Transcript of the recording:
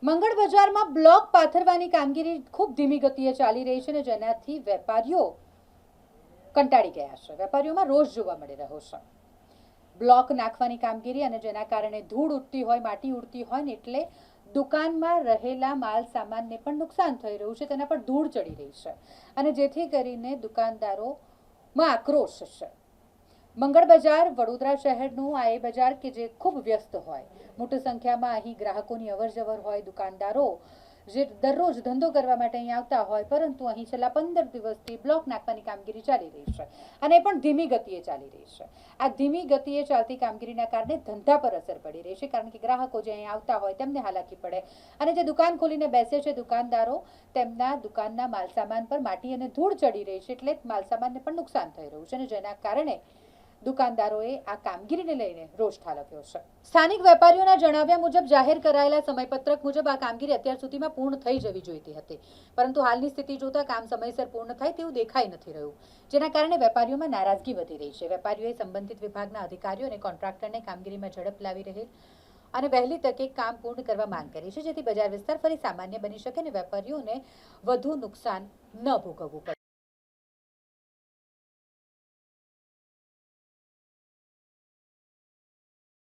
મંગળ બજારમાં બ્લોક પાથરવાની કામગીરી ખૂબ ધીમી ગતિએ ચાલી રહી છે અને જેનાથી વેપારીઓ કંટાળી ગયા છે. વેપારીઓમાં રોષ જોવા મળી રહ્યો છે. બ્લોક નાખવાની કામગીરી અને જેના કારણે ધૂળ ઉડતી હોય, માટી ઉડતી હોય ને એટલે દુકાનમાં રહેલા માલ સામાનને પણ નુકસાન થઈ રહ્યું છે, તેના પર ધૂળ ચડી રહી છે અને જેથી કરીને દુકાનદારોમાં આક્રોશ છે. મંગળ બજાર વડોદરા શહેરનું આ એ બજાર કે જે ખૂબ વ્યસ્ત હોય, મોટી સંખ્યામાં અહીં ગ્રાહકોની અવરજવર હોય, દુકાનદારો જે દરરોજ ધંધો કરવા માટે અહીં આવતા હોય, પરંતુ અહીં છેલ્લા 15 દિવસથી બ્લોક નાખવાની કામગીરી ચાલી રહી છે અને એ પણ ધીમી ગતિએ ચાલી રહી છે. આ ધીમી ગતિએ ચાલતી કામગીરીના કારણે ધંધા પર અસર પડી રહી છે, કારણ કે ગ્રાહકો જે અહીં આવતા હોય તેમને હાલાકી પડે અને જે દુકાન ખોલીને બેસે છે દુકાનદારો, તેમના દુકાનના માલસામાન પર માટી અને ધૂળ ચડી રહી છે એટલે માલસામાનને પણ નુકસાન થઈ રહ્યું છે અને જેના કારણે દુકાનદારોએ આ કામગીરીને લઈને રોષ ઠાલવ્યો છે. સ્થાનિક વેપારીઓના જણાવ્યા મુજબ જાહેર કરાયેલા સમયપત્રક મુજબ આ કામગીરી અત્યાર સુધીમાં પૂર્ણ થઈ જવી જોઈતી હતી, પરંતુ હાલની સ્થિતિ જોતા કામ સમયસર પૂર્ણ થાય તેવું દેખાઈ નથી રહ્યું, જેના કારણે વેપારીઓમાં નારાજગી વધી રહી છે. વેપારીઓએ સંબંધિત વિભાગના અધિકારીઓ અને કોન્ટ્રાક્ટરને કામગીરીમાં ઝડપ લાવી રહેલ અને વહેલી તકે કામ પૂર્ણ કરવા માંગ કરી છે, જેથી બજાર વિસ્તાર ફરી સામાન્ય બની શકે અને વેપારીઓને વધુ નુકસાન ન ભોગવવું પડે.